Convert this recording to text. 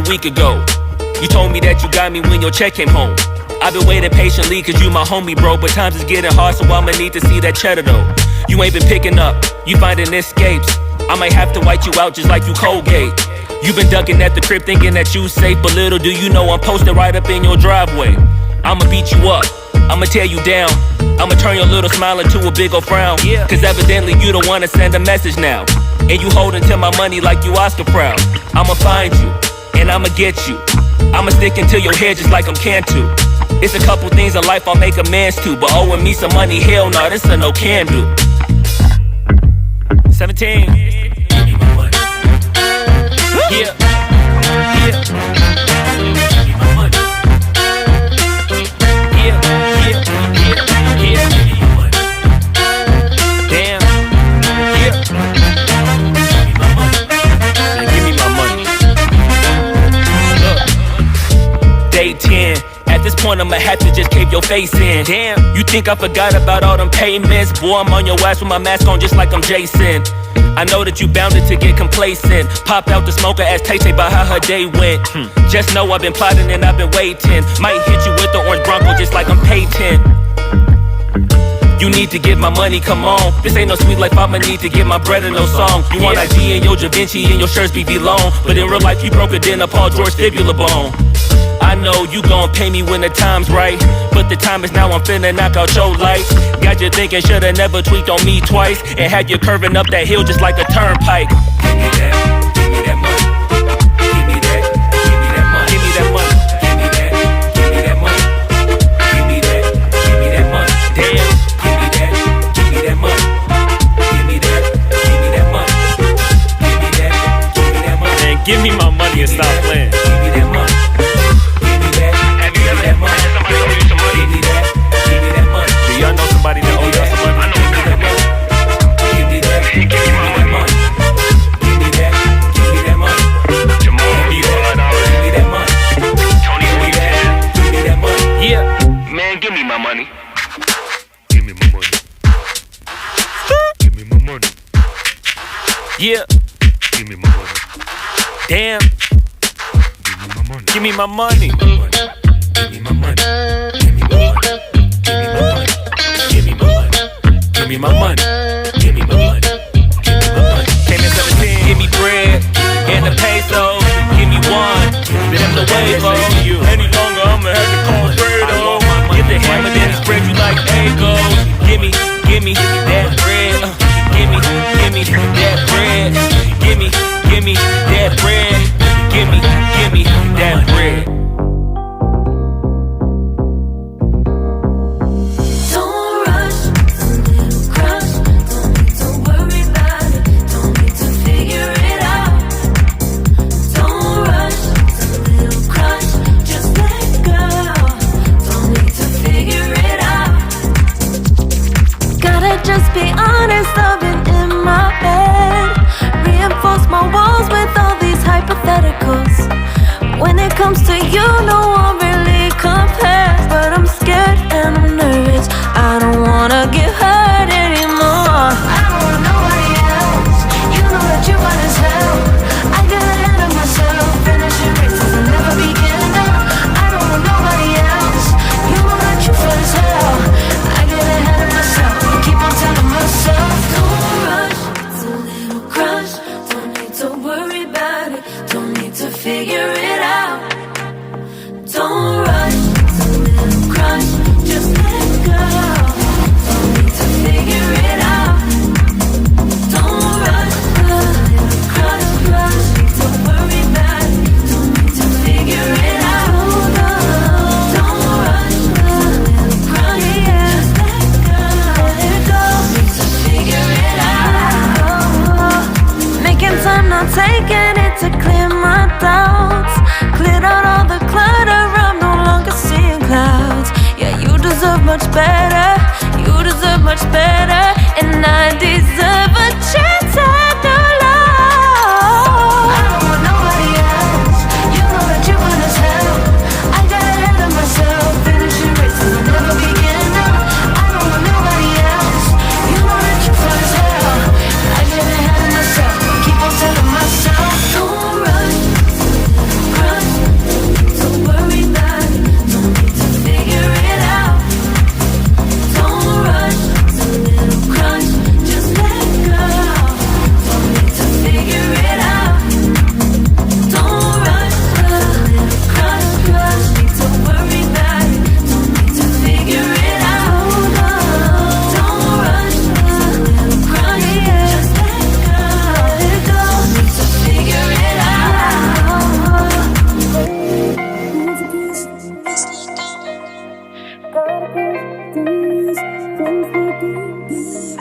week ago. You told me that you got me when your check came home. I've been waiting patiently cause you my homie, bro. But times is getting hard, so I'ma need to see that cheddar though. You ain't been picking up, you finding escapes. I might have to white you out just like you Colgate. You been ducking at the crib thinking that you safe, but little do you know I'm posted right up in your driveway. I'ma beat you up, I'ma tear you down, I'ma turn your little smile into a big ol' frown. Cause evidently you don't wanna send a message now, and you holding to my money like you Oscar proud. I'ma find you, and I'ma get you. I'ma stick into your head just like I'm Cantu. It's a couple things in life I'll make amends to, but owing me some money, hell no, this a no can do. 17. Yeah. Yeah. Damn. Yeah. Give me my money. Look. Day 10. At this point I'ma have to just cave your face in. Damn, you think I forgot about all them payments? Boy, I'm on your ass with my mask on just like I'm Jason. I know that you bounded to get complacent. Pop out the smoker, ask Tay-Tay about how her day went. Just know I've been plotting and I've been waiting. Might hit you with the orange Bronco just like I'm Peyton. You need to get my money, come on. This ain't no sweet life, I'ma need to get my bread and no song. You want IG and your Da Vinci and your shirts be long, but in real life you broke it in a Paul George fibula bone. I know you gon' pay me when the time's right, but the time is now, I'm finna knock out your lights. Got you thinking shoulda never tweaked on me twice, and had you curving up that hill just like a turnpike. Give me that money. Give me that money. Give me that money. Give me that money. Give me that money. Damn. Give me that money. Give me that money. Give me that money. Man, give me my money and stop playing. Give me that money. Y'all know somebody that owe y'all some money? I know a couple people. Give me that. Give me my money. Give me that. Give me that money. Jamal, you heard already. Give me that money. Tony, who you had? Give me that money. Yeah. Man, give me my money. Give me my money. Give me my money. Yeah. Give me my money. Damn. Give me my money. Give me my money. Give me my money. Give me my money. Give me my money. Give me my money. Give me my money. Came in 17. Give me bread and the peso. Give me one. Then the wave on you. Any longer, I'ma have to call Fredo. Get the hammer, then spread you like Egos. Give me that bread. Give me that bread. Give me that bread. Give me that bread. Just be honest, I've been in my head. Reinforce my walls with all these hypotheticals. When it comes to you, no one really compares. But I'm scared and I'm nervous. I don't wanna get hurt anymore. I don't want nobody else. You know that you run as hell. I get ahead of myself. Finishing races and never beginning up. I don't want nobody else. You know that you fun as hell. I get ahead of myself. Keep on telling myself, don't rush, it's a little crush. Don't need to worry about it, don't need to figure it out. Don't rush, it's a little crush. Just let go, don't need to figure it out. Don't rush, a little crush. Don't worry about it, don't need to figure it out. Don't rush, a little crush. Just let go. Making time, not taking it to clear my doubts. Cleared out all the clutter, I'm no longer seeing clouds. Yeah, you deserve much better. You deserve much better. And I deserve a chance at new love. I don't want nobody else. You know that you run as hell. I got ahead of myself. Finishing races and never beginning up. I don't want nobody else. You know that you fun as hell. I get ahead of myself. Keep on telling myself, don't rush, crush. particles, these things we do.